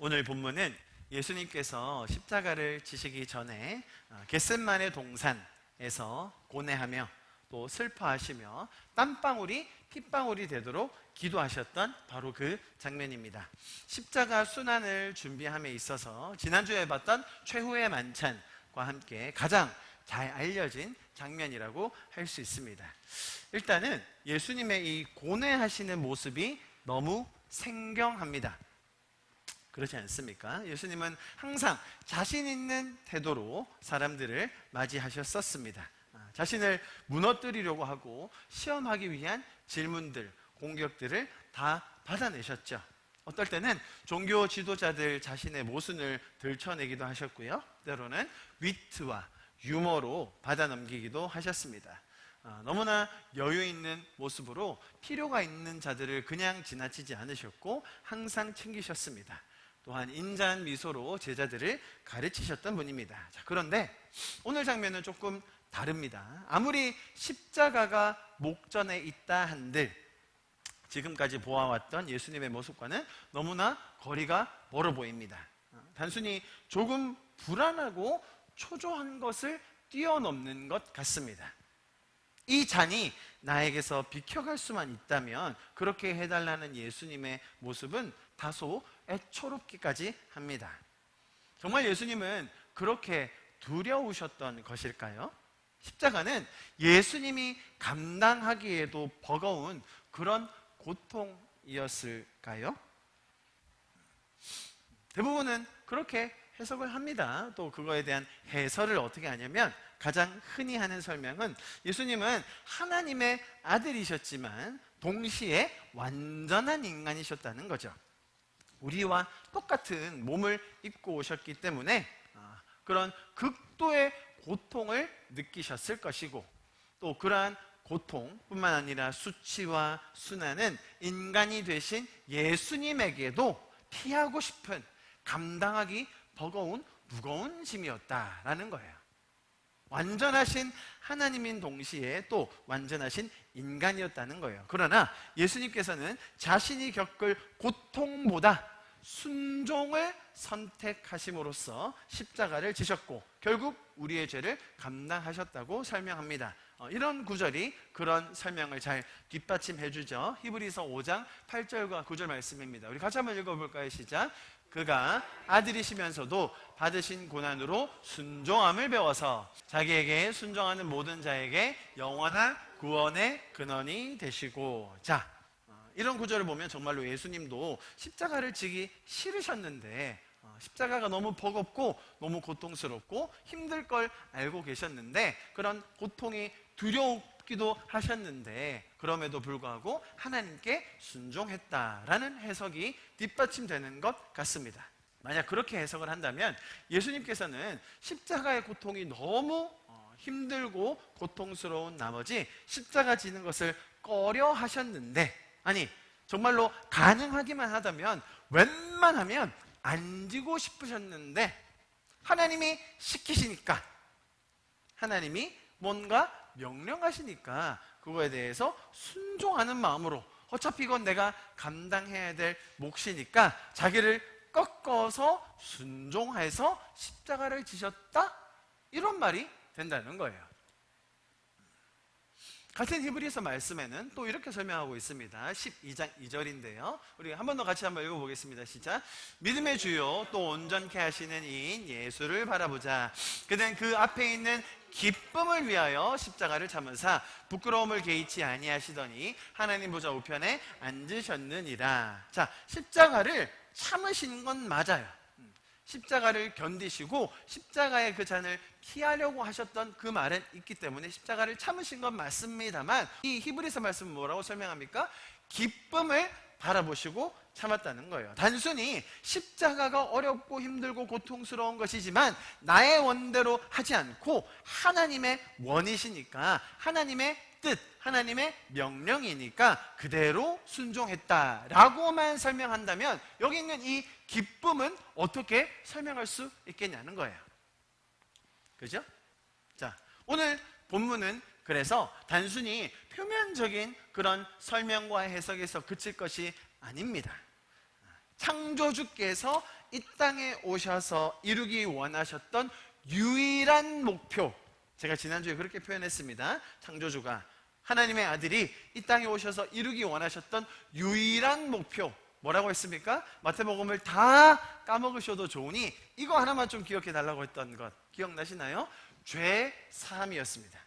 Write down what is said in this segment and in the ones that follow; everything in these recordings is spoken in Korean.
오늘 본문은 예수님께서 십자가를 지시기 전에 겟셋마네 동산에서 고뇌하며 또 슬퍼하시며 땀방울이 핏방울이 되도록 기도하셨던 바로 그 장면입니다. 십자가 순환을 준비함에 있어서 지난주에 봤던 최후의 만찬과 함께 가장 잘 알려진 장면이라고 할 수 있습니다. 일단은 예수님의 이 고뇌하시는 모습이 너무 생경합니다. 그렇지 않습니까? 예수님은 항상 자신 있는 태도로 사람들을 맞이하셨었습니다. 자신을 무너뜨리려고 하고 시험하기 위한 질문들, 공격들을 다 받아내셨죠. 어떨 때는 종교 지도자들 자신의 모순을 들춰내기도 하셨고요. 때로는 위트와 유머로 받아넘기기도 하셨습니다. 너무나 여유 있는 모습으로 필요가 있는 자들을 그냥 지나치지 않으셨고 항상 챙기셨습니다. 또한 인자한 미소로 제자들을 가르치셨던 분입니다. 자, 그런데 오늘 장면은 조금 다릅니다. 아무리 십자가가 목전에 있다 한들 지금까지 보아왔던 예수님의 모습과는 너무나 거리가 멀어 보입니다. 단순히 조금 불안하고 초조한 것을 뛰어넘는 것 같습니다. 이 잔이 나에게서 비켜갈 수만 있다면 그렇게 해달라는 예수님의 모습은 다소 애처롭기까지 합니다. 정말 예수님은 그렇게 두려우셨던 것일까요? 십자가는 예수님이 감당하기에도 버거운 그런 고통이었을까요? 대부분은 그렇게 해석을 합니다. 또 그거에 대한 해설을 어떻게 하냐면 가장 흔히 하는 설명은 예수님은 하나님의 아들이셨지만 동시에 완전한 인간이셨다는 거죠. 우리와 똑같은 몸을 입고 오셨기 때문에 그런 극도의 고통을 느끼셨을 것이고 또 그러한 고통뿐만 아니라 수치와 순환은 인간이 되신 예수님에게도 피하고 싶은 감당하기 버거운 무거운 짐이었다라는 거예요. 완전하신 하나님인 동시에 또 완전하신 인간이었다는 거예요. 그러나 예수님께서는 자신이 겪을 고통보다 순종을 선택하심으로써 십자가를 지셨고 결국 우리의 죄를 감당하셨다고 설명합니다. 이런 구절이 그런 설명을 잘 뒷받침해 주죠. 히브리서 5장 8절과 9절 말씀입니다. 우리 같이 한번 읽어볼까요? 시작. 그가 아들이시면서도 받으신 고난으로 순종함을 배워서 자기에게 순종하는 모든 자에게 영원한 구원의 근원이 되시고. 자, 이런 구절을 보면 정말로 예수님도 십자가를 지기 싫으셨는데 십자가가 너무 버겁고 너무 고통스럽고 힘들 걸 알고 계셨는데 그런 고통이 두렵기도 하셨는데 그럼에도 불구하고 하나님께 순종했다라는 해석이 뒷받침되는 것 같습니다. 만약 그렇게 해석을 한다면 예수님께서는 십자가의 고통이 너무 힘들고 고통스러운 나머지 십자가 지는 것을 꺼려 하셨는데 아니 정말로 가능하기만 하다면 웬만하면 안 지고 싶으셨는데 하나님이 시키시니까 하나님이 뭔가 명령하시니까 그거에 대해서 순종하는 마음으로 어차피 이건 내가 감당해야 될 몫이니까 자기를 꺾어서 순종해서 십자가를 지셨다? 이런 말이 된다는 거예요. 같은 히브리서 말씀에는 또 이렇게 설명하고 있습니다. 12장 2절인데요. 우리 한 번 더 같이 한번 읽어보겠습니다. 시작. 믿음의 주요 또 온전케 하시는 이인 예수를 바라보자. 그는 그 앞에 있는 기쁨을 위하여 십자가를 참으사 부끄러움을 개의치 아니하시더니 하나님 보좌 우편에 앉으셨느니라. 자, 십자가를 참으신 건 맞아요. 십자가를 견디시고 십자가의 그 잔을 피하려고 하셨던 그 말은 있기 때문에 십자가를 참으신 건 맞습니다만 이 히브리서 말씀은 뭐라고 설명합니까? 기쁨을 바라보시고 참았다는 거예요. 단순히 십자가가 어렵고 힘들고 고통스러운 것이지만 나의 원대로 하지 않고 하나님의 원이시니까 하나님의 뜻, 하나님의 명령이니까 그대로 순종했다라고만 설명한다면 여기 있는 이 기쁨은 어떻게 설명할 수 있겠냐는 거예요. 그죠? 자, 오늘 본문은 그래서 단순히 표면적인 그런 설명과 해석에서 그칠 것이 아닙니다. 창조주께서 이 땅에 오셔서 이루기 원하셨던 유일한 목표, 제가 지난주에 그렇게 표현했습니다. 창조주가, 하나님의 아들이 이 땅에 오셔서 이루기 원하셨던 유일한 목표, 뭐라고 했습니까? 마태복음을 다 까먹으셔도 좋으니 이거 하나만 좀 기억해 달라고 했던 것 기억나시나요? 죄 사함이었습니다.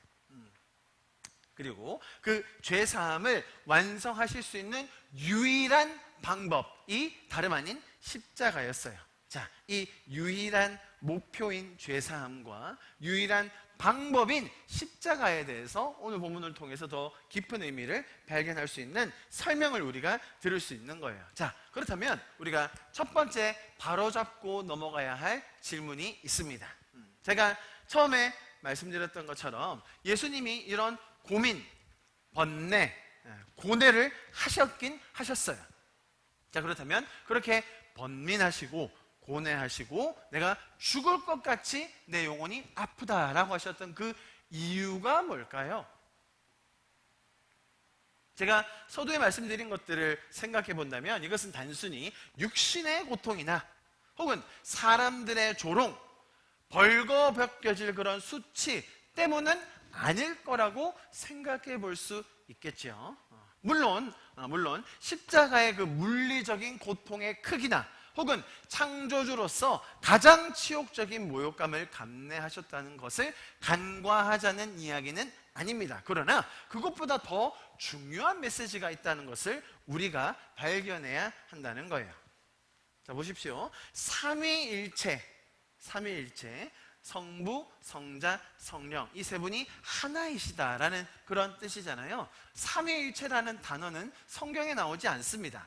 그리고 그 죄 사함을 완성하실 수 있는 유일한 방법이 다름 아닌 십자가였어요. 자, 이 유일한 목표인 죄 사함과 유일한 방법인 십자가에 대해서 오늘 본문을 통해서 더 깊은 의미를 발견할 수 있는 설명을 우리가 들을 수 있는 거예요. 자, 그렇다면 우리가 첫 번째 바로잡고 넘어가야 할 질문이 있습니다. 제가 처음에 말씀드렸던 것처럼 예수님이 이런 고민, 번뇌, 고뇌를 하셨긴 하셨어요. 자, 그렇다면 그렇게 번민하시고 고뇌하시고 내가 죽을 것 같이 내 영혼이 아프다라고 하셨던 그 이유가 뭘까요? 제가 서두에 말씀드린 것들을 생각해 본다면 이것은 단순히 육신의 고통이나 혹은 사람들의 조롱, 벌거벗겨질 그런 수치 때문은 아닐 거라고 생각해 볼 수 있겠죠. 물론 십자가의 그 물리적인 고통의 크기나 혹은 창조주로서 가장 치욕적인 모욕감을 감내하셨다는 것을 간과하자는 이야기는 아닙니다. 그러나 그것보다 더 중요한 메시지가 있다는 것을 우리가 발견해야 한다는 거예요. 자, 보십시오. 삼위일체, 성부, 성자, 성령, 이 세 분이 하나이시다라는 그런 뜻이잖아요. 삼위일체라는 단어는 성경에 나오지 않습니다.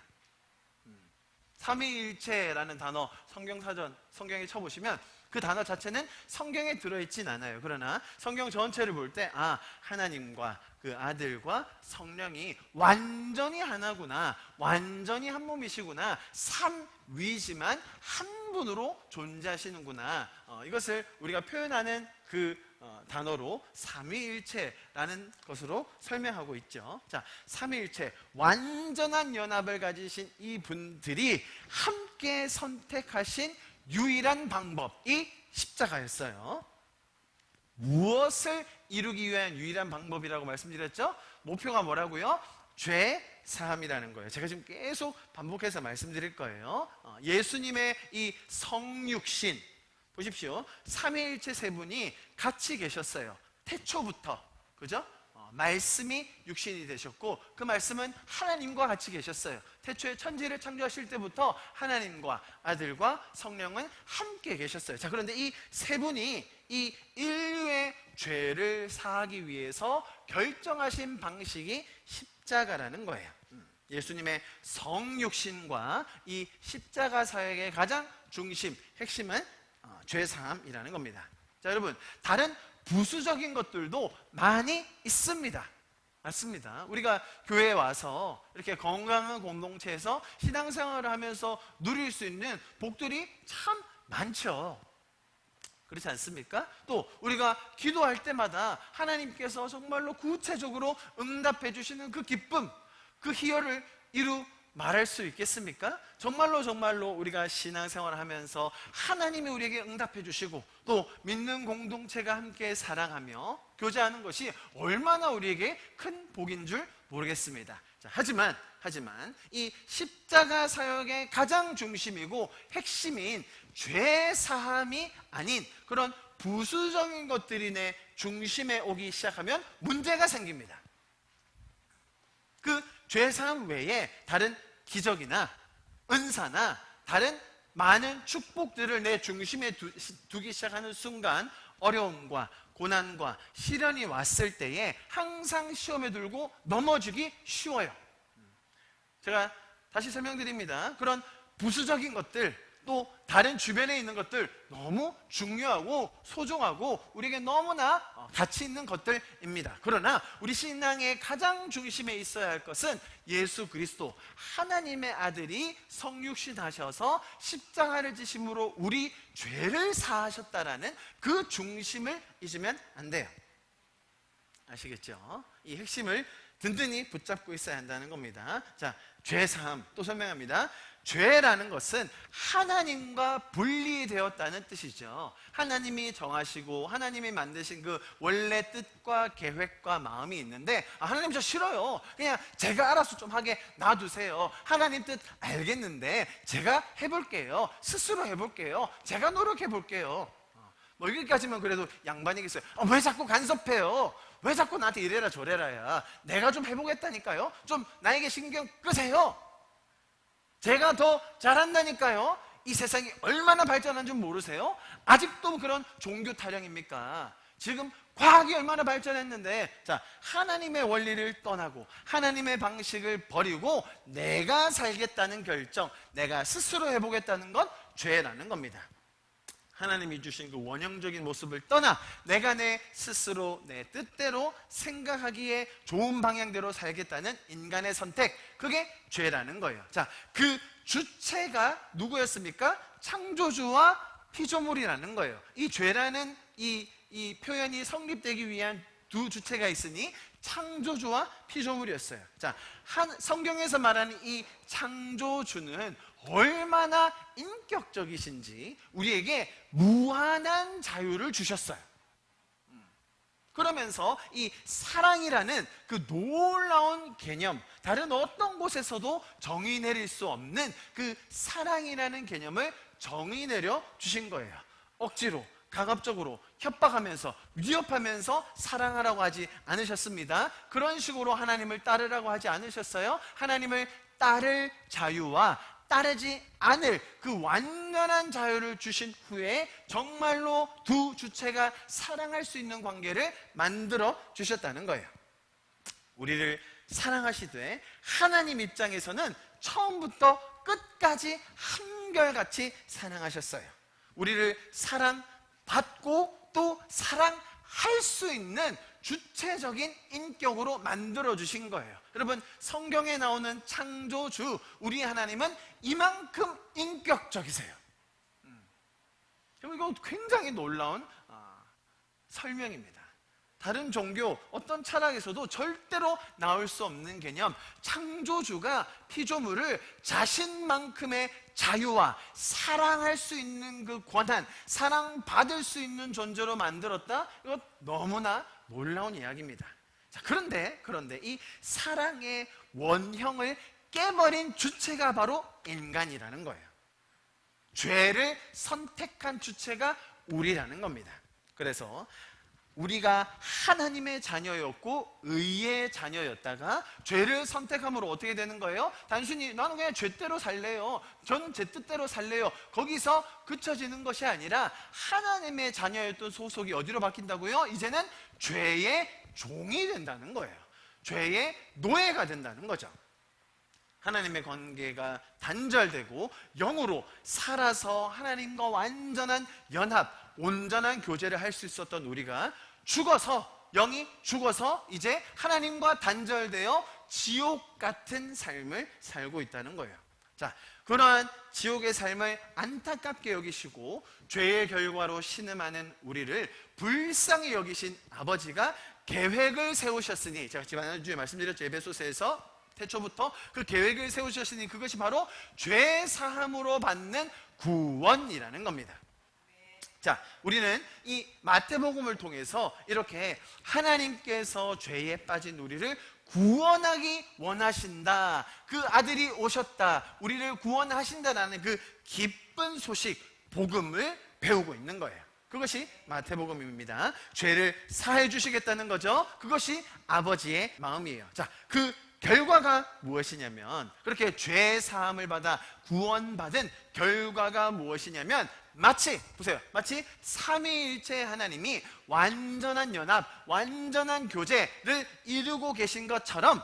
삼위일체라는 단어 성경사전, 성경에 쳐보시면 그 단어 자체는 성경에 들어있진 않아요. 그러나 성경 전체를 볼 때 하나님과 그 아들과 성령이 완전히 하나구나, 완전히 한 몸이시구나, 삼위지만 한 분으로 존재하시는구나, 이것을 우리가 표현하는 그 단어로 삼위일체라는 것으로 설명하고 있죠. 자, 삼위일체, 완전한 연합을 가지신 이 분들이 함께 선택하신 유일한 방법이 십자가였어요. 무엇을 이루기 위한 유일한 방법이라고 말씀드렸죠? 목표가 뭐라고요? 죄 사함이라는 거예요. 제가 지금 계속 반복해서 말씀드릴 거예요. 예수님의 이 성육신, 보십시오. 삼위일체 세 분이 같이 계셨어요. 태초부터, 그죠? 말씀이 육신이 되셨고 그 말씀은 하나님과 같이 계셨어요. 태초에 천지를 창조하실 때부터 하나님과 아들과 성령은 함께 계셨어요. 자, 그런데 이 세 분이 이 인류의 죄를 사하기 위해서 결정하신 방식이 십자가라는 거예요. 예수님의 성육신과 이 십자가 사역의 가장 중심, 핵심은 죄사함이라는 겁니다. 자, 여러분, 다른 부수적인 것들도 많이 있습니다. 맞습니다. 우리가 교회에 와서 이렇게 건강한 공동체에서 신앙생활을 하면서 누릴 수 있는 복들이 참 많죠. 그렇지 않습니까? 또 우리가 기도할 때마다 하나님께서 정말로 구체적으로 응답해 주시는 그 기쁨, 그 희열을 말할 수 있겠습니까? 정말로 우리가 신앙생활을 하면서 하나님이 우리에게 응답해 주시고 또 믿는 공동체가 함께 사랑하며 교제하는 것이 얼마나 우리에게 큰 복인 줄 모르겠습니다. 자, 하지만 이 십자가 사역의 가장 중심이고 핵심인 죄 사함이 아닌 그런 부수적인 것들이 내 중심에 오기 시작하면 문제가 생깁니다. 그 죄사함 외에 다른 기적이나 은사나 다른 많은 축복들을 내 중심에 두기 시작하는 순간 어려움과 고난과 시련이 왔을 때에 항상 시험에 들고 넘어지기 쉬워요. 제가 다시 설명드립니다. 그런 부수적인 것들, 또 다른 주변에 있는 것들 너무 중요하고 소중하고 우리에게 너무나 가치 있는 것들입니다. 그러나 우리 신앙의 가장 중심에 있어야 할 것은 예수 그리스도, 하나님의 아들이 성육신하셔서 십자가를 지심으로 우리 죄를 사하셨다라는 그 중심을 잊으면 안 돼요. 아시겠죠? 이 핵심을 든든히 붙잡고 있어야 한다는 겁니다. 자, 죄사함 또 설명합니다. 죄라는 것은 하나님과 분리되었다는 뜻이죠. 하나님이 정하시고 하나님이 만드신 그 원래 뜻과 계획과 마음이 있는데, 하나님 저 싫어요, 그냥 제가 알아서 좀 하게 놔두세요, 하나님 뜻 알겠는데 제가 해볼게요, 스스로 해볼게요, 제가 노력해볼게요, 뭐 여기까지면 그래도 양반이겠어요. 왜 자꾸 간섭해요? 왜 자꾸 나한테 이래라 저래라야? 내가 좀 해보겠다니까요. 좀 나에게 신경 끄세요. 제가 더 잘한다니까요. 이 세상이 얼마나 발전한 줄 모르세요? 아직도 그런 종교 타령입니까? 지금 과학이 얼마나 발전했는데, 자, 하나님의 원리를 떠나고 하나님의 방식을 버리고 내가 살겠다는 결정, 내가 스스로 해보겠다는 건 죄라는 겁니다. 하나님이 주신 그 원형적인 모습을 떠나 내가 내 스스로 내 뜻대로 생각하기에 좋은 방향대로 살겠다는 인간의 선택, 그게 죄라는 거예요. 자, 그 주체가 누구였습니까? 창조주와 피조물이라는 거예요. 이 죄라는 이 표현이 성립되기 위한 두 주체가 있으니 창조주와 피조물이었어요. 자, 성경에서 말하는 이 창조주는 얼마나 인격적이신지 우리에게 무한한 자유를 주셨어요. 그러면서 이 사랑이라는 그 놀라운 개념, 다른 어떤 곳에서도 정의 내릴 수 없는 그 사랑이라는 개념을 정의 내려 주신 거예요. 억지로, 가급적으로 협박하면서 위협하면서 사랑하라고 하지 않으셨습니다. 그런 식으로 하나님을 따르라고 하지 않으셨어요. 하나님을 따를 자유와 따르지 않을 그 완전한 자유를 주신 후에 정말로 두 주체가 사랑할 수 있는 관계를 만들어 주셨다는 거예요. 우리를 사랑하시되 하나님 입장에서는 처음부터 끝까지 한결같이 사랑하셨어요. 우리를 사랑받고 또 사랑할 수 있는 주체적인 인격으로 만들어 주신 거예요. 여러분, 성경에 나오는 창조주 우리 하나님은 이만큼 인격적이세요. 이거 굉장히 놀라운 설명입니다. 다른 종교, 어떤 철학에서도 절대로 나올 수 없는 개념, 창조주가 피조물을 자신만큼의 자유와 사랑할 수 있는 그 권한, 사랑받을 수 있는 존재로 만들었다? 이거 너무나 놀라운 이야기입니다. 자, 그런데 이 사랑의 원형을 깨버린 주체가 바로 인간이라는 거예요. 죄를 선택한 주체가 우리라는 겁니다. 그래서 우리가 하나님의 자녀였고 의의 자녀였다가 죄를 선택함으로 어떻게 되는 거예요? 단순히 나는 그냥 죄대로 살래요, 저는 제 뜻대로 살래요, 거기서 그쳐지는 것이 아니라 하나님의 자녀였던 소속이 어디로 바뀐다고요? 이제는 죄의 종이 된다는 거예요. 죄의 노예가 된다는 거죠. 하나님의 관계가 단절되고 영으로 살아서 하나님과 완전한 연합, 온전한 교제를 할 수 있었던 우리가 죽어서, 영이 죽어서 이제 하나님과 단절되어 지옥 같은 삶을 살고 있다는 거예요. 자, 그러한 지옥의 삶을 안타깝게 여기시고 죄의 결과로 신음하는 우리를 불쌍히 여기신 아버지가 계획을 세우셨으니, 제가 지난주에 말씀드렸죠. 에베소서에서 태초부터 그 계획을 세우셨으니 그것이 바로 죄 사함으로 받는 구원이라는 겁니다. 자, 우리는 이 마태복음을 통해서 이렇게 하나님께서 죄에 빠진 우리를 구원하기 원하신다, 그 아들이 오셨다, 우리를 구원하신다라는 그 기쁜 소식, 복음을 배우고 있는 거예요. 그것이 마태복음입니다. 죄를 사해 주시겠다는 거죠. 그것이 아버지의 마음이에요. 자, 그 결과가 무엇이냐면, 그렇게 죄 사함을 받아 구원받은 결과가 무엇이냐면, 마치 삼위일체 하나님이 완전한 연합, 완전한 교제를 이루고 계신 것처럼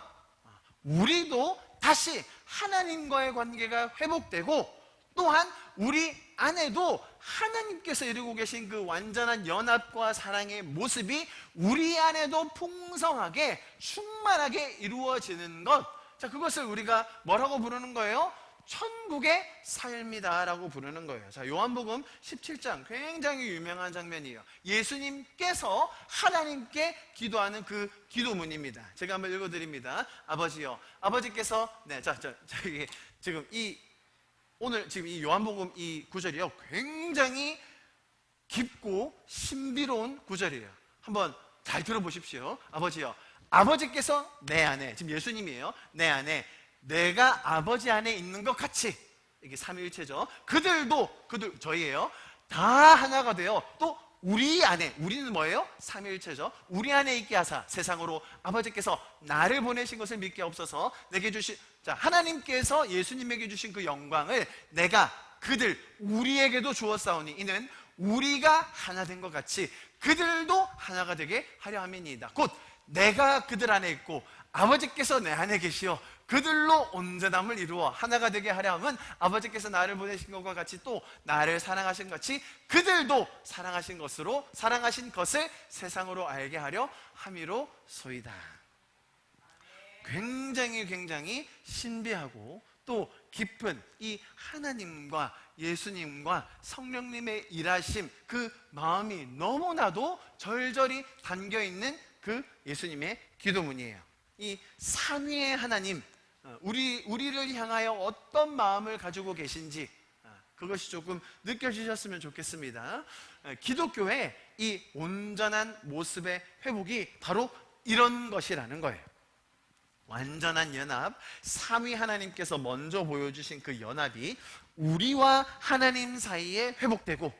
우리도 다시 하나님과의 관계가 회복되고, 또한 우리 안에도 하나님께서 이루고 계신 그 완전한 연합과 사랑의 모습이 우리 안에도 풍성하게 충만하게 이루어지는 것, 자, 그것을 우리가 뭐라고 부르는 거예요? 천국의 삶이다라고 부르는 거예요. 자, 요한복음 17장 굉장히 유명한 장면이에요. 예수님께서 하나님께 기도하는 그 기도문입니다. 제가 한번 읽어드립니다. 아버지요, 아버지께서 지금 이 오늘 지금 이 요한복음 이 구절이요, 굉장히 깊고 신비로운 구절이에요. 한번 잘 들어보십시오. 아버지요, 아버지께서 내 안에, 지금 예수님이에요, 내 안에 내가 아버지 안에 있는 것 같이, 이게 삼위일체죠. 그들도, 저희예요, 다 하나가 되어 또 우리 안에, 우리는 뭐예요? 삼위일체죠. 우리 안에 있게 하사 세상으로 아버지께서 나를 보내신 것을 믿게 없어서 내게 주신, 자, 하나님께서 예수님에게 주신 그 영광을 내가 그들 우리에게도 주었사오니 이는 우리가 하나 된 것 같이 그들도 하나가 되게 하려 함이니이다. 곧 내가 그들 안에 있고 아버지께서 내 안에 계시어 그들로 온전함을 이루어 하나가 되게 하려 함은 아버지께서 나를 보내신 것과 같이 또 나를 사랑하신 것 같이 그들도 사랑하신 것을 세상으로 알게 하려 함이로소이다. 굉장히 신비하고 또 깊은 이 하나님과 예수님과 성령님의 일하심, 그 마음이 너무나도 절절히 담겨있는 그 예수님의 기도문이에요. 이 삼위의 하나님, 우리를 향하여 어떤 마음을 가지고 계신지 그것이 조금 느껴지셨으면 좋겠습니다. 기독교의 이 온전한 모습의 회복이 바로 이런 것이라는 거예요. 완전한 연합, 삼위 하나님께서 먼저 보여주신 그 연합이 우리와 하나님 사이에 회복되고,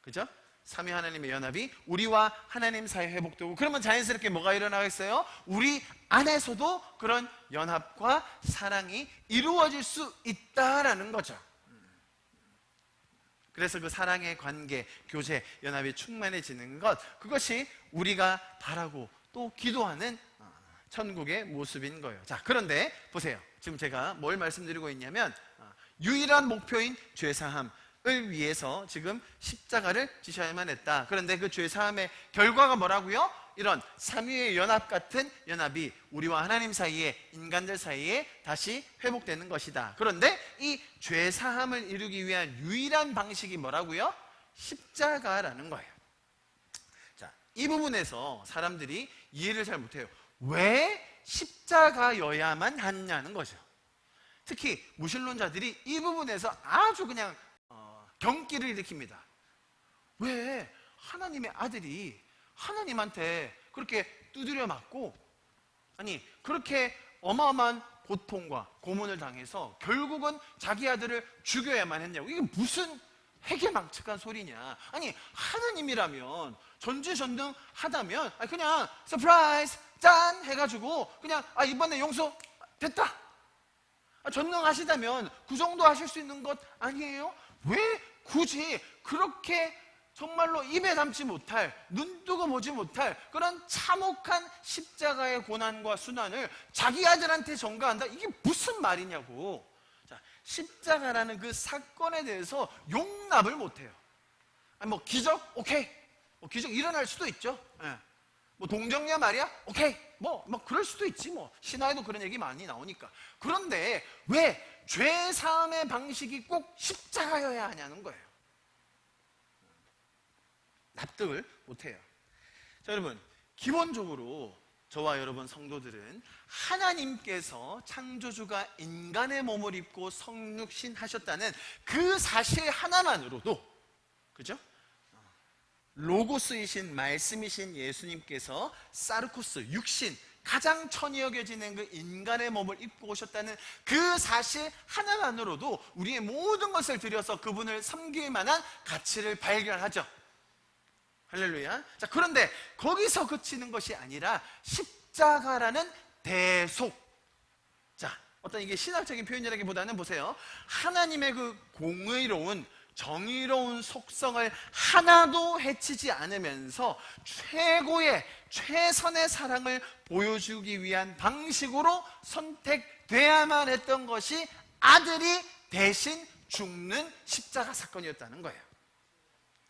그죠? 삼위 하나님의 연합이 우리와 하나님 사이에 회복되고, 그러면 자연스럽게 뭐가 일어나겠어요? 우리 안에서도 그런 연합과 사랑이 이루어질 수 있다라는 거죠. 그래서 그 사랑의 관계, 교제, 연합이 충만해지는 것, 그것이 우리가 바라고 또 기도하는 천국의 모습인 거예요. 자, 그런데 보세요. 지금 제가 뭘 말씀드리고 있냐면 유일한 목표인 죄사함을 위해서 지금 십자가를 지셔야만 했다. 그런데 그 죄사함의 결과가 뭐라고요? 이런 삼위의 연합 같은 연합이 우리와 하나님 사이에, 인간들 사이에 다시 회복되는 것이다. 그런데 이 죄사함을 이루기 위한 유일한 방식이 뭐라고요? 십자가라는 거예요. 자, 이 부분에서 사람들이 이해를 잘 못해요. 왜 십자가여야만 하냐는 거죠. 특히 무신론자들이 이 부분에서 아주 그냥 경기를 일으킵니다. 왜 하나님의 아들이 하나님한테 그렇게 두드려 맞고, 아니 그렇게 어마어마한 고통과 고문을 당해서 결국은 자기 아들을 죽여야만 했냐고. 이게 무슨 해괴망측한 소리냐. 아니 하나님이라면 전지전능하다면 그냥 서프라이즈 짠 해가지고 그냥 이번에 용서 됐다, 전능하시다면 그 정도 하실 수 있는 것 아니에요? 왜 굳이 그렇게 정말로 입에 담지 못할, 눈 뜨고 보지 못할 그런 참혹한 십자가의 고난과 순환을 자기 아들한테 전가한다? 이게 무슨 말이냐고. 자, 십자가라는 그 사건에 대해서 용납을 못해요. 뭐 기적? 오케이, 뭐 기적 일어날 수도 있죠. 뭐 동정녀 말이야? 오케이, 뭐 그럴 수도 있지. 뭐 신화에도 그런 얘기 많이 나오니까. 그런데 왜 죄사함의 방식이 꼭 십자가여야 하냐는 거예요. 납득을 못해요. 자, 여러분, 기본적으로 저와 여러분 성도들은 하나님께서 창조주가 인간의 몸을 입고 성육신 하셨다는 그 사실 하나만으로도, 그죠? 로고스이신 말씀이신 예수님께서 사르코스, 육신, 가장 천히 여겨지는 그 인간의 몸을 입고 오셨다는 그 사실 하나만으로도 우리의 모든 것을 들여서 그분을 섬길 만한 가치를 발견하죠. 할렐루야. 자, 그런데 거기서 그치는 것이 아니라 십자가라는 대속. 자, 어떤 이게 신학적인 표현이라기보다는 보세요. 하나님의 그 공의로운, 정의로운 속성을 하나도 해치지 않으면서 최고의, 최선의 사랑을 보여주기 위한 방식으로 선택돼야만 했던 것이 아들이 대신 죽는 십자가 사건이었다는 거예요.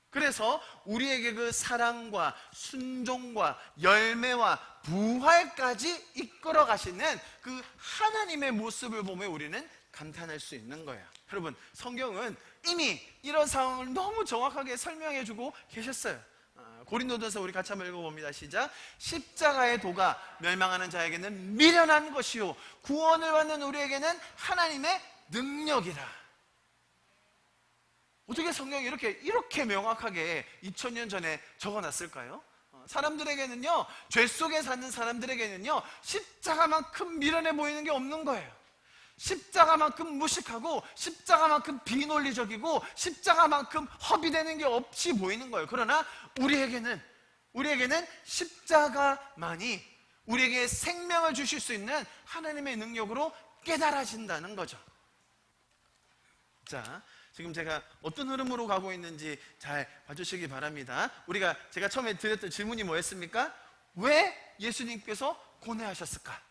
그래서 우리에게 그 사랑과 순종과 열매와 부활까지 이끌어 가시는 그 하나님의 모습을 보며 우리는 감탄할 수 있는 거예요. 여러분, 성경은 이미 이런 상황을 너무 정확하게 설명해 주고 계셨어요. 고린도전서 우리 같이 한번 읽어봅니다. 시작. 십자가의 도가 멸망하는 자에게는 미련한 것이요 구원을 받는 우리에게는 하나님의 능력이라. 어떻게 성경이 이렇게 명확하게 2000년 전에 적어놨을까요? 사람들에게는요, 죄 속에 사는 사람들에게는요, 십자가만큼 미련해 보이는 게 없는 거예요. 십자가만큼 무식하고 십자가만큼 비논리적이고 십자가만큼 허비되는 게 없이 보이는 거예요. 그러나 우리에게는 십자가만이 우리에게 생명을 주실 수 있는 하나님의 능력으로 깨달아진다는 거죠. 자, 지금 제가 어떤 흐름으로 가고 있는지 잘 봐주시기 바랍니다. 제가 처음에 드렸던 질문이 뭐였습니까? 왜 예수님께서 고뇌하셨을까?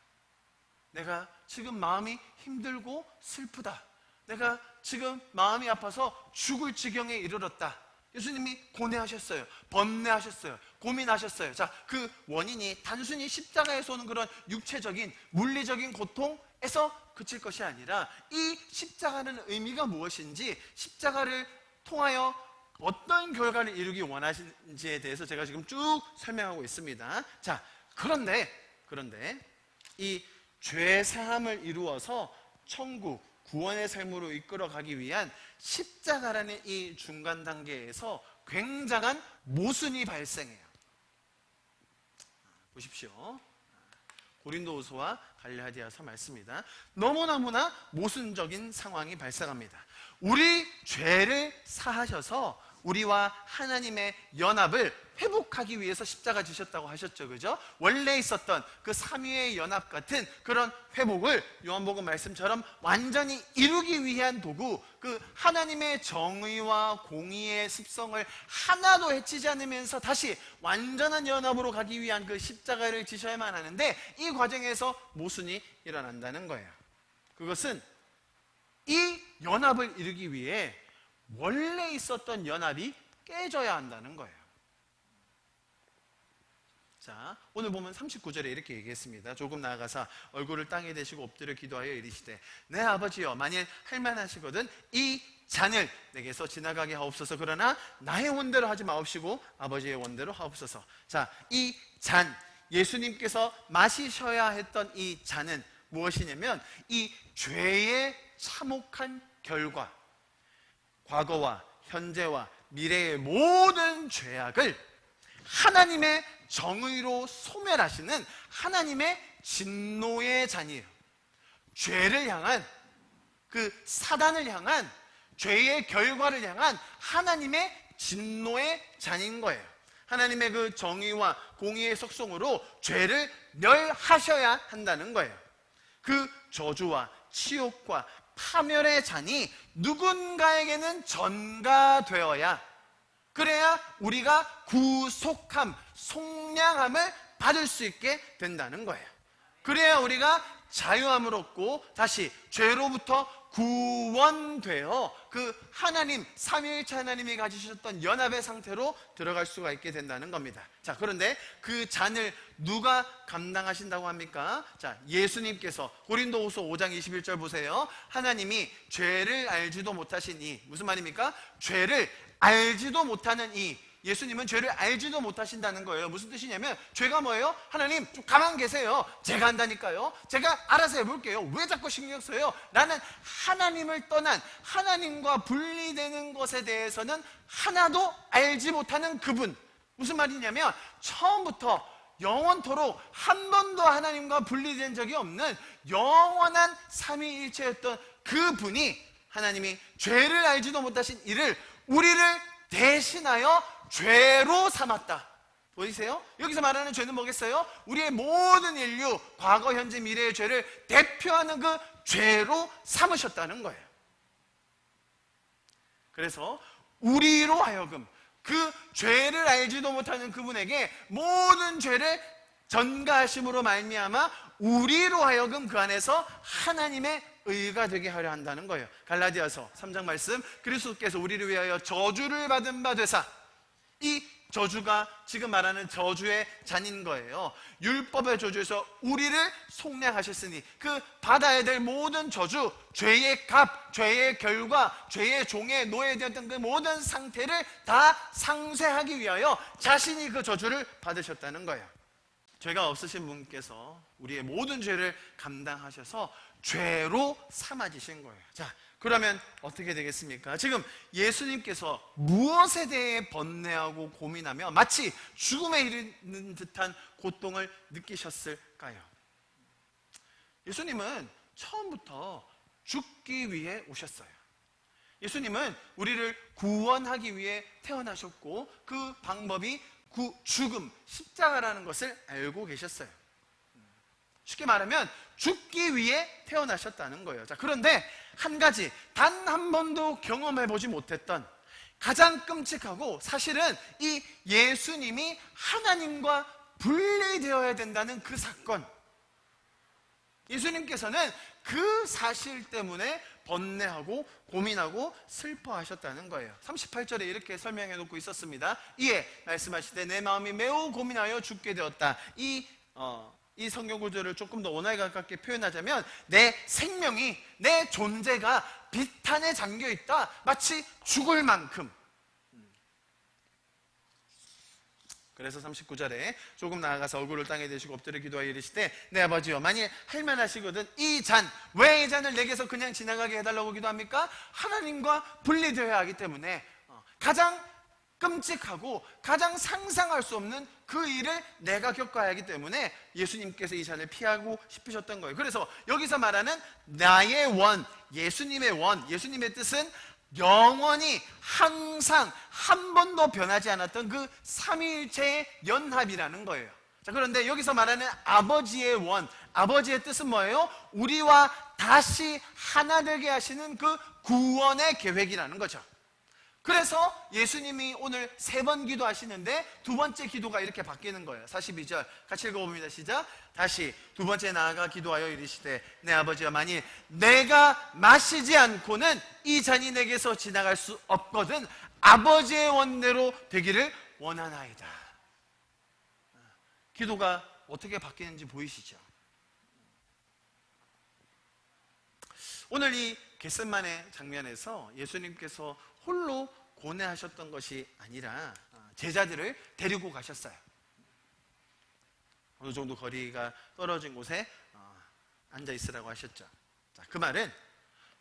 내가 지금 마음이 힘들고 슬프다. 내가 지금 마음이 아파서 죽을 지경에 이르렀다. 예수님이 고뇌하셨어요. 번뇌하셨어요. 고민하셨어요. 자, 그 원인이 단순히 십자가에서 오는 그런 육체적인 물리적인 고통에서 그칠 것이 아니라 이 십자가는 의미가 무엇인지, 십자가를 통하여 어떤 결과를 이루기 원하시는지에 대해서 제가 지금 쭉 설명하고 있습니다. 자, 그런데 이 죄 사함을 이루어서 천국, 구원의 삶으로 이끌어가기 위한 십자가라는 이 중간 단계에서 굉장한 모순이 발생해요. 보십시오. 고린도후서와 갈라디아서 말씀입니다. 너무나 모순적인 상황이 발생합니다. 우리 죄를 사하셔서 우리와 하나님의 연합을 회복하기 위해서 십자가 지셨다고 하셨죠, 그죠? 원래 있었던 그 삼위의 연합 같은 그런 회복을 요한복음 말씀처럼 완전히 이루기 위한 도구, 그 하나님의 정의와 공의의 습성을 하나도 해치지 않으면서 다시 완전한 연합으로 가기 위한 그 십자가를 지셔야만 하는데, 이 과정에서 모순이 일어난다는 거예요. 그것은 이 연합을 이루기 위해 원래 있었던 연합이 깨져야 한다는 거예요. 자, 오늘 보면 39절에 이렇게 얘기했습니다. 조금 나아가서 얼굴을 땅에 대시고 엎드려 기도하여 이르시되, 내 아버지여, 만일 할만하시거든 이 잔을 내게서 지나가게 하옵소서. 그러나 나의 원대로 하지 마옵시고 아버지의 원대로 하옵소서. 자, 이 잔, 예수님께서 마시셔야 했던 이 잔은 무엇이냐면, 이 죄의 참혹한 결과, 과거와 현재와 미래의 모든 죄악을 하나님의 정의로 소멸하시는 하나님의 진노의 잔이에요. 죄를 향한, 그 사단을 향한, 죄의 결과를 향한 하나님의 진노의 잔인 거예요. 하나님의 그 정의와 공의의 속성으로 죄를 멸하셔야 한다는 거예요. 그 저주와 치욕과 파멸의 잔이 누군가에게는 전가되어야, 그래야 우리가 구속함, 속량함을 받을 수 있게 된다는 거예요. 그래야 우리가 자유함을 얻고 다시 죄로부터 구원되어 그 하나님, 삼위일체 하나님이 가지셨던 연합의 상태로 들어갈 수가 있게 된다는 겁니다. 자, 그런데 그 잔을 누가 감당하신다고 합니까? 자, 예수님께서. 고린도후서 5장 21절 보세요. 하나님이 죄를 알지도 못하신 이, 무슨 말입니까? 죄를 알지도 못하는 이, 예수님은 죄를 알지도 못하신다는 거예요. 무슨 뜻이냐면, 죄가 뭐예요? 하나님 좀 가만 계세요. 제가 한다니까요. 제가 알아서 해볼게요. 왜 자꾸 신경 써요? 라는 하나님을 떠난, 하나님과 분리되는 것에 대해서는 하나도 알지 못하는 그분. 무슨 말이냐면, 처음부터 영원토록 한 번도 하나님과 분리된 적이 없는 영원한 삼위일체였던 그분이, 하나님이 죄를 알지도 못하신 이를 우리를 대신하여 죄로 삼았다. 보이세요? 여기서 말하는 죄는 뭐겠어요? 우리의 모든 인류, 과거, 현재, 미래의 죄를 대표하는 그 죄로 삼으셨다는 거예요. 그래서 우리로 하여금 그 죄를 알지도 못하는 그분에게 모든 죄를 전가하심으로 말미암아 우리로 하여금 그 안에서 하나님의 의가 되게 하려 한다는 거예요. 갈라디아서 3장 말씀, 그리스도께서 우리를 위하여 저주를 받은 바 되사, 이 저주가 지금 말하는 저주의 잔인 거예요. 율법의 저주에서 우리를 속량하셨으니 그 받아야 될 모든 저주, 죄의 값, 죄의 결과, 죄의 종에 노예되었던 그 모든 상태를 다 상쇄하기 위하여 자신이 그 저주를 받으셨다는 거예요. 죄가 없으신 분께서 우리의 모든 죄를 감당하셔서 죄로 삼아지신 거예요. 자, 그러면 어떻게 되겠습니까? 지금 예수님께서 무엇에 대해 번뇌하고 고민하며 마치 죽음에 이르는 듯한 고통을 느끼셨을까요? 예수님은 처음부터 죽기 위해 오셨어요. 예수님은 우리를 구원하기 위해 태어나셨고 그 방법이 죽음, 십자가라는 것을 알고 계셨어요. 쉽게 말하면 죽기 위해 태어나셨다는 거예요. 자, 그런데 한 가지 단 한 번도 경험해보지 못했던 가장 끔찍하고 사실은 이 예수님이 하나님과 분리되어야 된다는 그 사건, 예수님께서는 그 사실 때문에 번뇌하고 고민하고 슬퍼하셨다는 거예요. 38절에 이렇게 설명해 놓고 있었습니다. 이에 말씀하시되 내 마음이 매우 고민하여 죽게 되었다. 이 성경 구절을 조금 더 원어에 가깝게 표현하자면 내 생명이, 내 존재가 비탄에 잠겨 있다. 마치 죽을 만큼. 그래서 39절에 조금 나아가서 얼굴을 땅에 대시고 엎드려 기도하여 이르시되 내 아버지여 만일 할만하시거든 이 잔, 왜 이 잔을 내게서 그냥 지나가게 해달라고 기도합니까? 하나님과 분리되어야 하기 때문에 가장 끔찍하고 가장 상상할 수 없는 그 일을 내가 겪어야 하기 때문에 예수님께서 이 잔을 피하고 싶으셨던 거예요. 그래서 여기서 말하는 나의 원, 예수님의 원, 예수님의 뜻은 영원히 항상 한 번도 변하지 않았던 그 삼위일체의 연합이라는 거예요. 자, 그런데 여기서 말하는 아버지의 원, 아버지의 뜻은 뭐예요? 우리와 다시 하나 되게 하시는 그 구원의 계획이라는 거죠. 그래서 예수님이 오늘 3번 기도하시는데 두 번째 기도가 이렇게 바뀌는 거예요. 42절 같이 읽어봅니다. 시작. 다시 두 번째 나아가 기도하여 이르시되 내 아버지여 만일 내가 마시지 않고는 이 잔이 내게서 지나갈 수 없거든 아버지의 원대로 되기를 원하나이다. 기도가 어떻게 바뀌는지 보이시죠? 오늘 이 겟세마네 장면에서 예수님께서 홀로 고뇌하셨던 것이 아니라 제자들을 데리고 가셨어요. 어느 정도 거리가 떨어진 곳에 앉아 있으라고 하셨죠. 자, 그 말은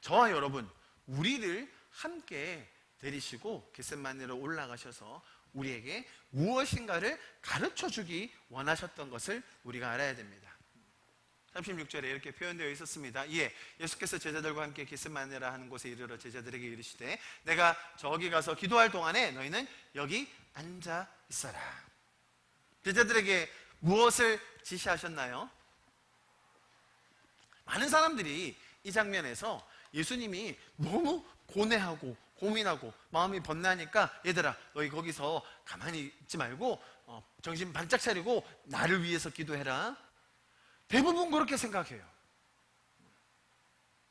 저와 여러분, 우리를 함께 데리시고 겟세마네로 올라가셔서 우리에게 무엇인가를 가르쳐 주기 원하셨던 것을 우리가 알아야 됩니다. 36절에 이렇게 표현되어 있었습니다. 이에 예수께서 제자들과 함께 겟세마네라 하는 곳에 이르러 제자들에게 이르시되 내가 저기 가서 기도할 동안에 너희는 여기 앉아 있어라. 제자들에게 무엇을 지시하셨나요? 많은 사람들이 이 장면에서 예수님이 너무 고뇌하고 고민하고 마음이 번뇌하니까 얘들아 너희 거기서 가만히 있지 말고 정신 반짝 차리고 나를 위해서 기도해라. 대부분 그렇게 생각해요.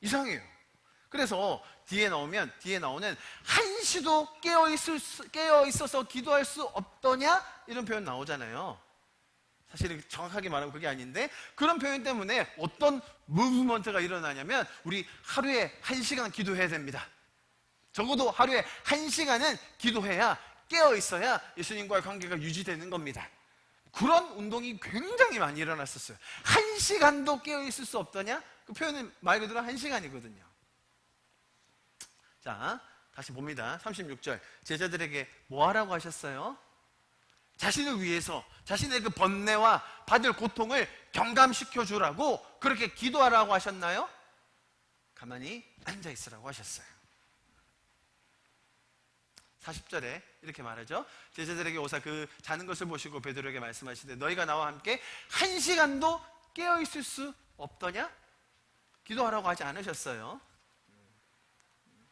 이상해요. 그래서 뒤에 나오는 한시도 깨어 있어서 기도할 수 없더냐 이런 표현 나오잖아요. 사실 정확하게 말하면 그게 아닌데 그런 표현 때문에 어떤 무브먼트가 일어나냐면 우리 하루에 1시간 기도해야 됩니다. 적어도 하루에 1시간은 기도해야 깨어 있어야 예수님과의 관계가 유지되는 겁니다. 그런 운동이 굉장히 많이 일어났었어요. 1시간도 깨어있을 수 없더냐? 그 표현은 말 그대로 1시간이거든요. 자, 다시 봅니다. 36절. 제자들에게 뭐 하라고 하셨어요? 자신을 위해서, 자신의 그 번뇌와 받을 고통을 경감시켜 주라고 그렇게 기도하라고 하셨나요? 가만히 앉아 있으라고 하셨어요. 40절에 이렇게 말하죠. 제자들에게 오사 그 자는 것을 보시고 베드로에게 말씀하시되 너희가 나와 함께 1시간도 깨어있을 수 없더냐? 기도하라고 하지 않으셨어요.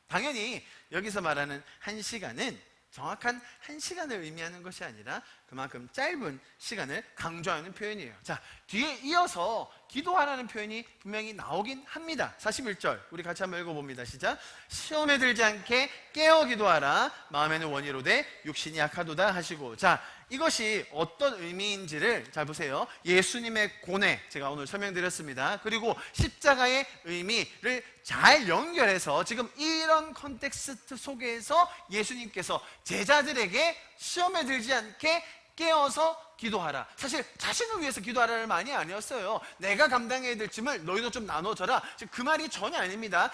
당연히 여기서 말하는 1시간은 정확한 1시간을 의미하는 것이 아니라 그만큼 짧은 시간을 강조하는 표현이에요. 자, 뒤에 이어서 기도하라는 표현이 분명히 나오긴 합니다. 41절 우리 같이 한번 읽어봅니다. 시작. 시험에 들지 않게 깨어 기도하라. 마음에는 원이로되 육신이 약하도다 하시고. 자, 이것이 어떤 의미인지를 잘 보세요. 예수님의 고뇌 제가 오늘 설명드렸습니다. 그리고 십자가의 의미를 잘 연결해서 지금 이런 컨텍스트 속에서 예수님께서 제자들에게 시험에 들지 않게 깨어서 기도하라. 사실 자신을 위해서 기도하라는 말이 아니었어요. 내가 감당해야 될 짐을 너희도 좀 나눠줘라. 그 말이 전혀 아닙니다.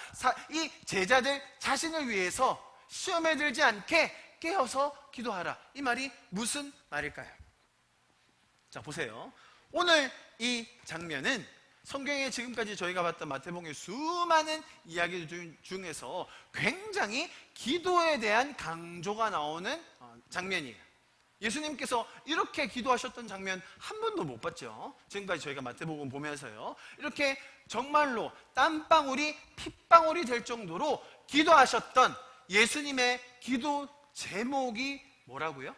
이 제자들 자신을 위해서 시험에 들지 않게 깨어서 기도하라. 이 말이 무슨 말일까요? 자, 보세요. 오늘 이 장면은 성경에 지금까지 저희가 봤던 마태복음의 수많은 이야기들 중에서 굉장히 기도에 대한 강조가 나오는 장면이에요. 예수님께서 이렇게 기도하셨던 장면 한 번도 못 봤죠. 지금까지 저희가 마태복음 보면서요, 이렇게 정말로 땀방울이 핏방울이 될 정도로 기도하셨던 예수님의 기도 제목이 뭐라고요?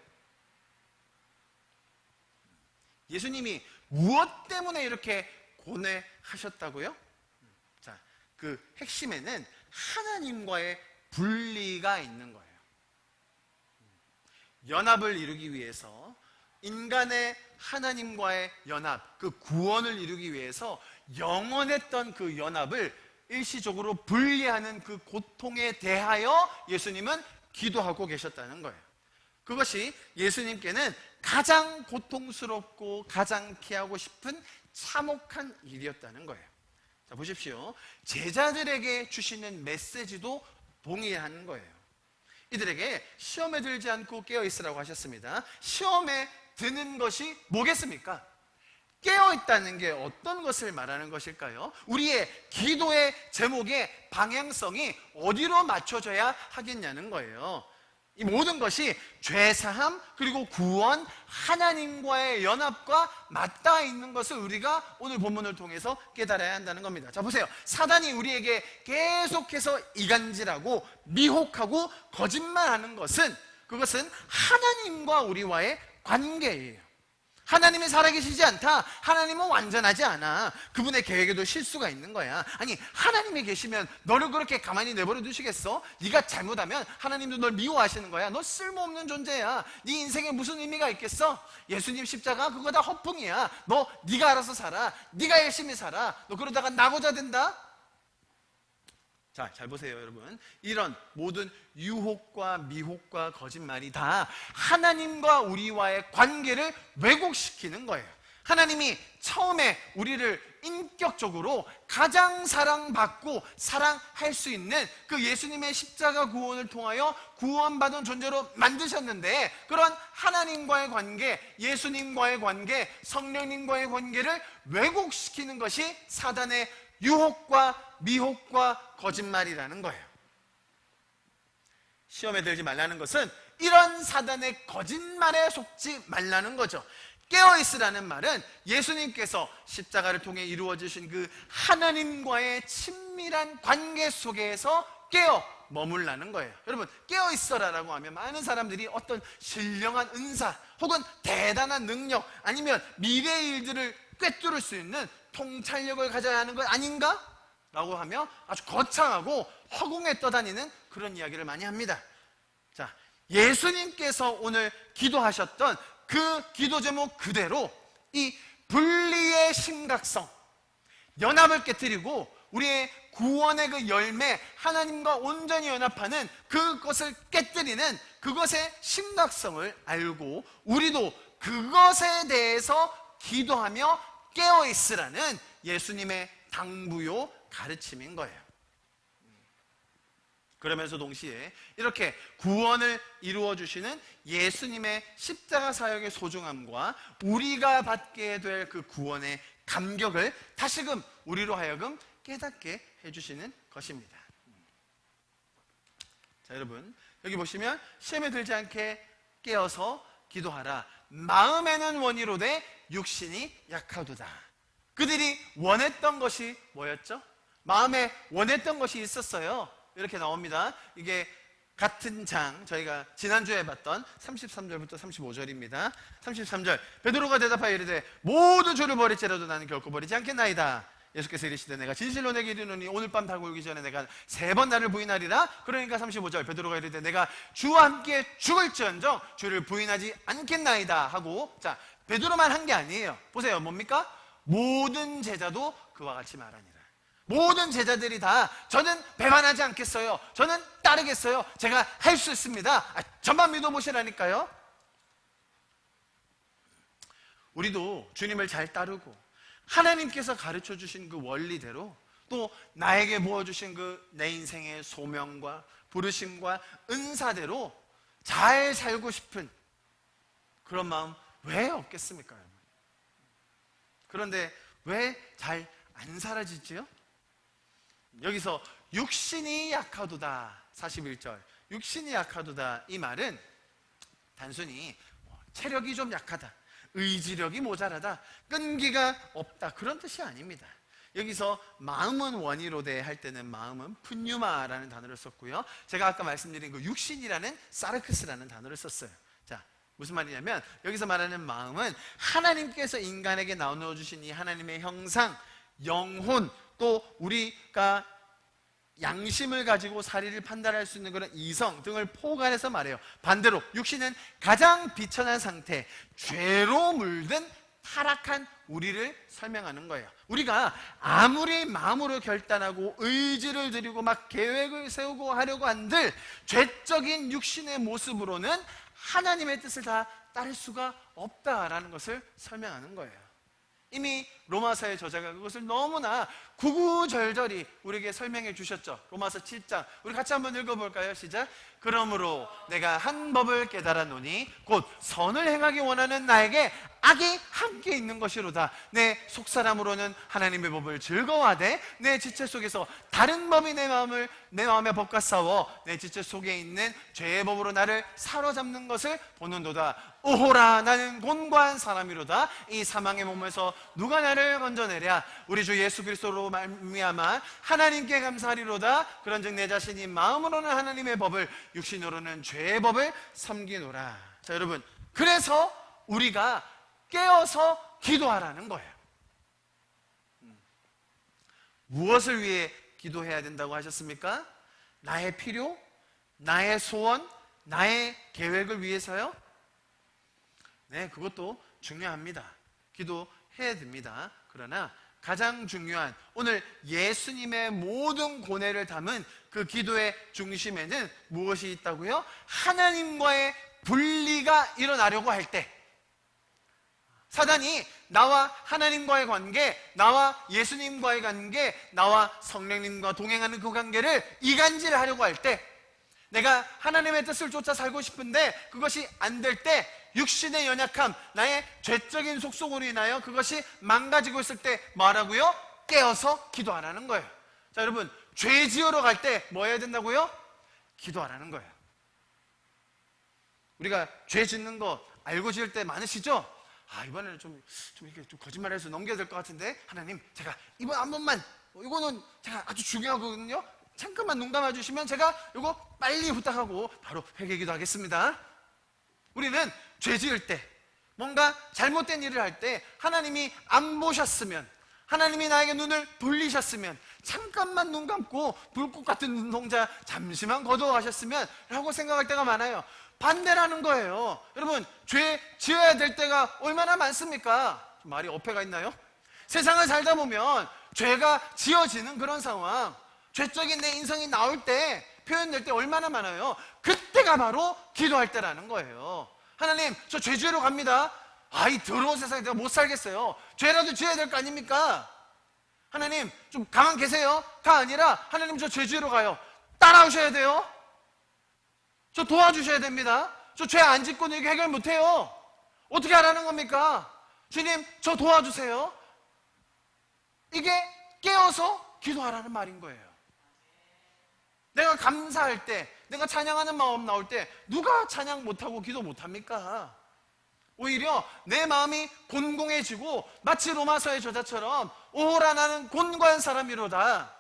예수님이 무엇 때문에 이렇게 고뇌하셨다고요? 자, 그 핵심에는 하나님과의 분리가 있는 거예요. 연합을 이루기 위해서, 인간의 하나님과의 연합, 그 구원을 이루기 위해서 영원했던 그 연합을 일시적으로 분리하는 그 고통에 대하여 예수님은 기도하고 계셨다는 거예요. 그것이 예수님께는 가장 고통스럽고 가장 피하고 싶은 참혹한 일이었다는 거예요. 자, 보십시오. 제자들에게 주시는 메시지도 동일한 거예요. 이들에게 시험에 들지 않고 깨어있으라고 하셨습니다. 시험에 드는 것이 뭐겠습니까? 깨어있다는 게 어떤 것을 말하는 것일까요? 우리의 기도의 제목의 방향성이 어디로 맞춰져야 하겠냐는 거예요. 이 모든 것이 죄사함 그리고 구원, 하나님과의 연합과 맞닿아 있는 것을 우리가 오늘 본문을 통해서 깨달아야 한다는 겁니다. 자, 보세요. 사단이 우리에게 계속해서 이간질하고 미혹하고 거짓말하는 것은, 그것은 하나님과 우리와의 관계예요. 하나님이 살아계시지 않다. 하나님은 완전하지 않아. 그분의 계획에도 실수가 있는 거야. 아니, 하나님이 계시면 너를 그렇게 가만히 내버려 두시겠어? 네가 잘못하면 하나님도 널 미워하시는 거야. 너 쓸모없는 존재야. 네 인생에 무슨 의미가 있겠어? 예수님 십자가 그거 다 허풍이야. 네가 알아서 살아. 네가 열심히 살아. 너 그러다가 낙오자 된다? 자, 잘 보세요, 여러분. 이런 모든 유혹과 미혹과 거짓말이 다 하나님과 우리와의 관계를 왜곡시키는 거예요. 하나님이 처음에 우리를 인격적으로 가장 사랑받고 사랑할 수 있는 그 예수님의 십자가 구원을 통하여 구원받은 존재로 만드셨는데, 그런 하나님과의 관계, 예수님과의 관계, 성령님과의 관계를 왜곡시키는 것이 사단의 유혹과 미혹과 거짓말이라는 거예요. 시험에 들지 말라는 것은 이런 사단의 거짓말에 속지 말라는 거죠. 깨어있으라는 말은 예수님께서 십자가를 통해 이루어지신 그 하나님과의 친밀한 관계 속에서 깨어 머물라는 거예요. 여러분, 깨어있어라라고 하면 많은 사람들이 어떤 신령한 은사 혹은 대단한 능력, 아니면 미래의 일들을 꿰뚫을 수 있는 통찰력을 가져야 하는 것 아닌가? 라고 하며 아주 거창하고 허공에 떠다니는 그런 이야기를 많이 합니다. 자, 예수님께서 오늘 기도하셨던 그 기도 제목 그대로 이 분리의 심각성, 연합을 깨뜨리고 우리의 구원의 그 열매, 하나님과 온전히 연합하는 그것을 깨뜨리는 그것의 심각성을 알고 우리도 그것에 대해서 기도하며 깨어있으라는 예수님의 당부요 가르침인 거예요. 그러면서 동시에 이렇게 구원을 이루어 주시는 예수님의 십자가 사역의 소중함과 우리가 받게 될 그 구원의 감격을 다시금 우리로 하여금 깨닫게 해주시는 것입니다. 자, 여러분, 여기 보시면 시험에 들지 않게 깨어서 기도하라. 마음에는 원이로되 육신이 약하도다. 그들이 원했던 것이 뭐였죠? 마음에 원했던 것이 있었어요. 이렇게 나옵니다. 이게 같은 장, 저희가 지난주에 봤던 33절부터 35절입니다. 33절, 베드로가 대답하여 이르되 모두 주를 버릴지라도 나는 결코 버리지 않겠나이다. 예수께서 이르시되 내가 진실로 내게 이르노니 오늘 밤 달고 오기 전에 내가 3번 나를 부인하리라. 그러니까 35절, 베드로가 이르되 내가 주와 함께 죽을지언정 주를 부인하지 않겠나이다 하고, 자, 베드로만 한 게 아니에요. 보세요, 뭡니까? 모든 제자도 그와 같이 말하니라. 모든 제자들이 다 저는 배반하지 않겠어요. 저는 따르겠어요. 제가 할 수 있습니다. 저만 믿어보시라니까요. 우리도 주님을 잘 따르고 하나님께서 가르쳐 주신 그 원리대로 또 나에게 부어주신 그 내 인생의 소명과 부르심과 은사대로 잘 살고 싶은 그런 마음 왜 없겠습니까? 그런데 왜 잘 안 사라지지요? 여기서 육신이 약하도다 41절 육신이 약하도다 이 말은 단순히 체력이 좀 약하다 의지력이 모자라다 끈기가 없다 그런 뜻이 아닙니다. 여기서 마음은 원이로되 할 때는 마음은 푸뉴마라는 단어를 썼고요, 제가 아까 말씀드린 그 육신이라는 사르크스라는 단어를 썼어요. 자, 무슨 말이냐면 여기서 말하는 마음은 하나님께서 인간에게 나누어 주신 이 하나님의 형상, 영혼, 또 우리가 양심을 가지고 사리를 판단할 수 있는 그런 이성 등을 포괄해서 말해요. 반대로 육신은 가장 비천한 상태, 죄로 물든 타락한 우리를 설명하는 거예요. 우리가 아무리 마음으로 결단하고 의지를 들이고 막 계획을 세우고 하려고 한들 죄적인 육신의 모습으로는 하나님의 뜻을 다 따를 수가 없다라는 것을 설명하는 거예요. 이미 로마서의 저자가 그것을 너무나 구구절절히 우리에게 설명해 주셨죠. 로마서 7장 우리 같이 한번 읽어볼까요? 시작. 그러므로 내가 한 법을 깨달았노니 곧 선을 행하기 원하는 나에게 악이 함께 있는 것이로다. 내 속사람으로는 하나님의 법을 즐거워하되 내 지체 속에서 다른 법이 내 마음의 법과 싸워 내 지체 속에 있는 죄의 법으로 나를 사로잡는 것을 보는도다. 오호라 나는 곤고한 사람이로다. 이 사망의 몸에서 누가 나를 건져내랴. 우리 주 예수 그리스도로 말미암아 하나님께 감사하리로다. 그런즉 내 자신이 마음으로는 하나님의 법을 육신으로는 죄의 법을 섬기노라. 자, 여러분, 그래서 우리가 깨어서 기도하라는 거예요. 무엇을 위해 기도해야 된다고 하셨습니까? 나의 필요? 나의 소원? 나의 계획을 위해서요? 네, 그것도 중요합니다. 기도해야 됩니다. 그러나 가장 중요한 오늘 예수님의 모든 고뇌를 담은 그 기도의 중심에는 무엇이 있다고요? 하나님과의 분리가 일어나려고 할 때, 사단이 나와 하나님과의 관계, 나와 예수님과의 관계, 나와 성령님과 동행하는 그 관계를 이간질하려고 할 때, 내가 하나님의 뜻을 쫓아 살고 싶은데 그것이 안 될 때, 육신의 연약함, 나의 죄적인 속속으로 인하여 그것이 망가지고 있을 때 뭐하라고요? 깨어서 기도하라는 거예요. 자, 여러분, 죄 지으러 갈 때 뭐 해야 된다고요? 기도하라는 거예요. 우리가 죄 짓는 거 알고 지을 때 많으시죠? 이번에는 좀 이렇게 좀 거짓말해서 넘겨야 될 것 같은데, 하나님, 제가 이번 한 번만, 이거는 제가 아주 중요하거든요. 잠깐만 눈 감아 주시면 제가 이거 빨리 부탁하고 바로 회개기도 하겠습니다. 우리는 죄 지을 때, 뭔가 잘못된 일을 할 때 하나님이 안 보셨으면, 하나님이 나에게 눈을 돌리셨으면, 잠깐만 눈 감고 불꽃 같은 눈동자 잠시만 거두어가셨으면 라고 생각할 때가 많아요. 반대라는 거예요. 여러분, 죄 지어야 될 때가 얼마나 많습니까? 말이 어폐가 있나요? 세상을 살다 보면 죄가 지어지는 그런 상황, 죄적인 내 인성이 나올 때, 표현될 때 얼마나 많아요. 그때가 바로 기도할 때라는 거예요. 하나님, 저 죄 지으러 갑니다. 이 더러운 세상에 내가 못 살겠어요. 죄라도 지어야 될 거 아닙니까? 하나님, 좀 가만 계세요. 가 아니라, 하나님, 저 죄 지으러 가요. 따라오셔야 돼요. 저 도와주셔야 됩니다. 저 죄 안 짓고는 이게 해결 못해요. 어떻게 하라는 겁니까? 주님, 저 도와주세요. 이게 깨어서 기도하라는 말인 거예요. 내가 감사할 때, 내가 찬양하는 마음 나올 때 누가 찬양 못하고 기도 못합니까? 오히려 내 마음이 곤공해지고 마치 로마서의 저자처럼 오호라 나는 곤고한 사람이로다.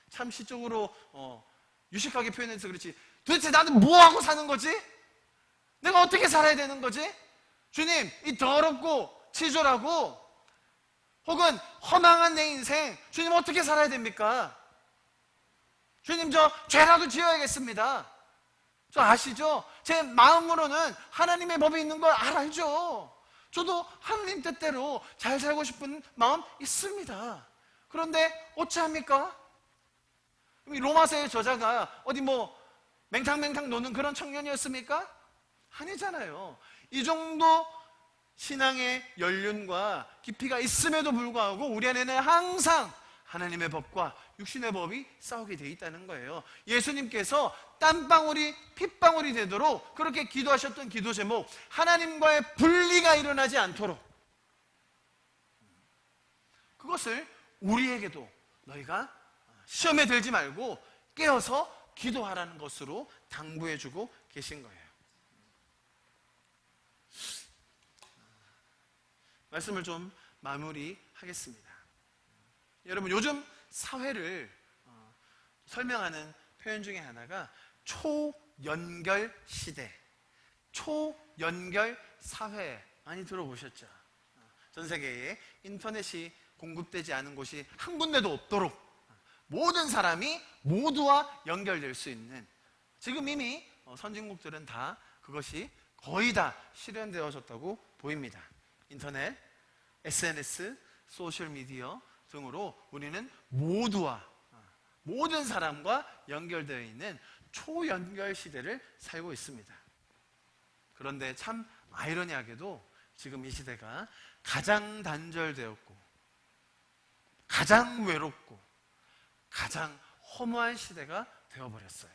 참 시적으로 유식하게 표현해서 그렇지, 도대체 나는 뭐하고 사는 거지? 내가 어떻게 살아야 되는 거지? 주님, 이 더럽고 치졸하고 혹은 허망한 내 인생, 주님 어떻게 살아야 됩니까? 주님, 저 죄라도 지어야겠습니다. 저 아시죠? 제 마음으로는 하나님의 법이 있는 걸 알죠. 저도 하나님 뜻대로 잘 살고 싶은 마음 있습니다. 그런데 어찌합니까? 로마서의 저자가 어디 맹탕맹탕 노는 그런 청년이었습니까? 아니잖아요. 이 정도 신앙의 연륜과 깊이가 있음에도 불구하고 우리 안에는 항상 하나님의 법과 육신의 법이 싸우게 돼 있다는 거예요. 예수님께서 땀방울이 핏방울이 되도록 그렇게 기도하셨던 기도 제목, 하나님과의 분리가 일어나지 않도록, 그것을 우리에게도 너희가 시험에 들지 말고 깨어서 기도하라는 것으로 당부해주고 계신 거예요. 말씀을 좀 마무리하겠습니다. 여러분, 요즘 사회를 설명하는 표현 중에 하나가 초연결 시대, 초연결 사회, 많이 들어보셨죠? 전 세계에 인터넷이 공급되지 않은 곳이 한 군데도 없도록 모든 사람이 모두와 연결될 수 있는, 지금 이미 선진국들은 다 그것이 거의 다 실현되어졌다고 보입니다. 인터넷, SNS, 소셜미디어 등으로 우리는 모두와, 모든 사람과 연결되어 있는 초연결 시대를 살고 있습니다. 그런데 참 아이러니하게도 지금 이 시대가 가장 단절되었고 가장 외롭고 가장 허무한 시대가 되어버렸어요.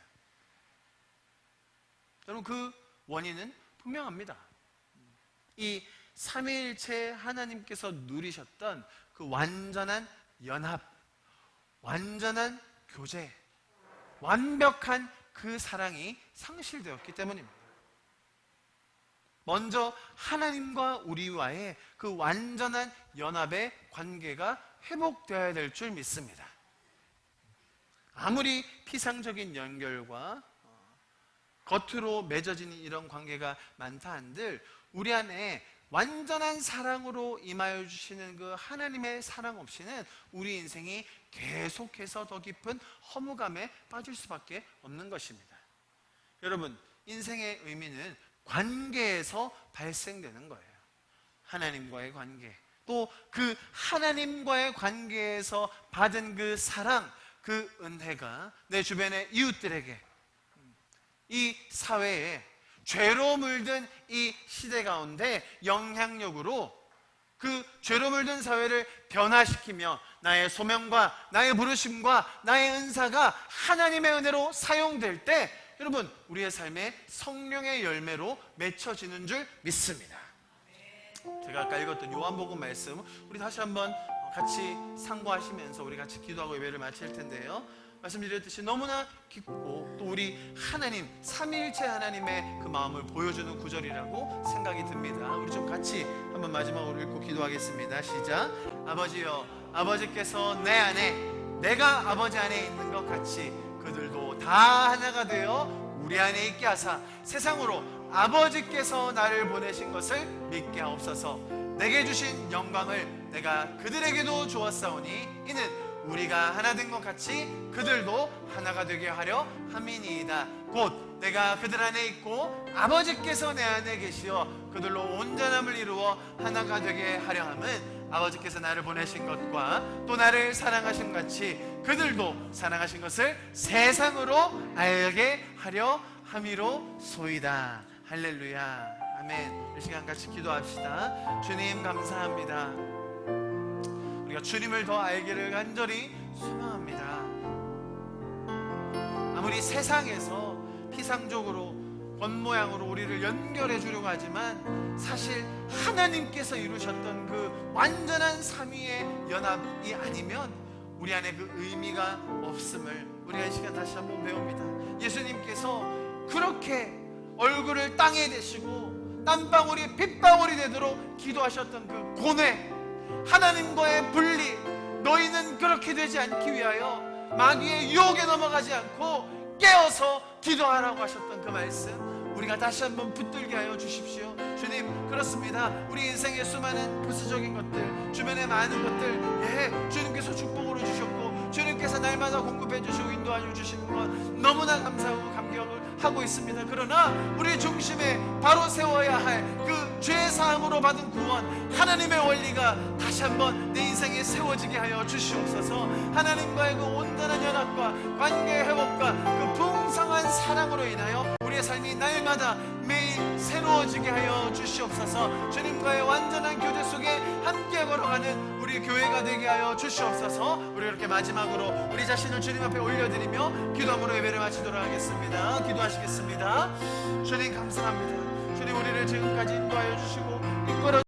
여러분, 그 원인은 분명합니다. 이 삼위일체 하나님께서 누리셨던 그 완전한 연합, 완전한 교제, 완벽한 그 사랑이 상실되었기 때문입니다. 먼저 하나님과 우리와의 그 완전한 연합의 관계가 회복되어야 될 줄 믿습니다. 아무리 피상적인 연결과 겉으로 맺어지는 이런 관계가 많다 한들 우리 안에 완전한 사랑으로 임하여 주시는 그 하나님의 사랑 없이는 우리 인생이 계속해서 더 깊은 허무감에 빠질 수밖에 없는 것입니다. 여러분, 인생의 의미는 관계에서 발생되는 거예요. 하나님과의 관계, 또 그 하나님과의 관계에서 받은 그 사랑, 그 은혜가 내 주변의 이웃들에게, 이 사회에, 죄로 물든 이 시대 가운데 영향력으로 그 죄로 물든 사회를 변화시키며 나의 소명과 나의 부르심과 나의 은사가 하나님의 은혜로 사용될 때 여러분, 우리의 삶에 성령의 열매로 맺혀지는 줄 믿습니다. 제가 아까 읽었던 요한복음 말씀 우리 다시 한번 같이 상고하시면서 우리 같이 기도하고 예배를 마칠 텐데요, 말씀드렸듯이 너무나 깊고 또 우리 하나님, 삼위일체 하나님의 그 마음을 보여주는 구절이라고 생각이 듭니다. 우리 좀 같이 한번 마지막으로 읽고 기도하겠습니다. 시작. 아버지여, 아버지께서 내 안에, 내가 아버지 안에 있는 것 같이 그들도 다 하나가 되어 우리 안에 있게 하사 세상으로 아버지께서 나를 보내신 것을 믿게 하옵소서. 내게 주신 영광을 내가 그들에게도 주었사오니 이는 우리가 하나 된 것 같이 그들도 하나가 되게 하려 함이니이다. 곧 내가 그들 안에 있고 아버지께서 내 안에 계시어 그들로 온전함을 이루어 하나가 되게 하려 함은 아버지께서 나를 보내신 것과 또 나를 사랑하신 같이 그들도 사랑하신 것을 세상으로 알게 하려 함이로소이다. 할렐루야. 아멘. 이 시간 같이 기도합시다. 주님 감사합니다. 우리가 주님을 더 알기를 간절히 소망합니다. 아무리 세상에서 피상적으로 겉모양으로 우리를 연결해 주려고 하지만 사실 하나님께서 이루셨던 그 완전한 삼위의 연합이 아니면 우리 안에 그 의미가 없음을 우리가 이 시간 다시 한번 배웁니다. 예수님께서 그렇게 얼굴을 땅에 대시고 땀방울이 핏방울이 되도록 기도하셨던 그 고뇌, 하나님과의 분리, 너희는 그렇게 되지 않기 위하여 마귀의 유혹에 넘어가지 않고 깨어서 기도하라고 하셨던 그 말씀 우리가 다시 한번 붙들게 하여 주십시오. 주님, 그렇습니다. 우리 인생의 수많은 부수적인 것들, 주변의 많은 것들, 주님께서 축복으로 주셨고 주님께서 날마다 공급해 주시고 인도하여 주시는 것 너무나 감사하고 감격을 하고 있습니다. 그러나 우리 중심에 바로 세워야 할 그 죄사함으로 받은 구원, 하나님의 원리가 다시 한번 내 인생에 세워지게 하여 주시옵소서. 하나님과의 그 온전한 연합과 관계 회복과 그 풍성한 사랑으로 인하여 우리의 삶이 날마다 매일 새로워 이루어지게 하여 주시옵소서. 주님과의 완전한 교제 속에 함께 걸어가는 우리 교회가 되게 하여 주시옵소서. 우리 이렇게 마지막으로 우리 자신을 주님 앞에 올려드리며 기도함으로 예배를 마치도록 하겠습니다. 기도하시겠습니다. 주님 감사합니다. 주님 우리를 지금까지 인도하여 주시고 이끌어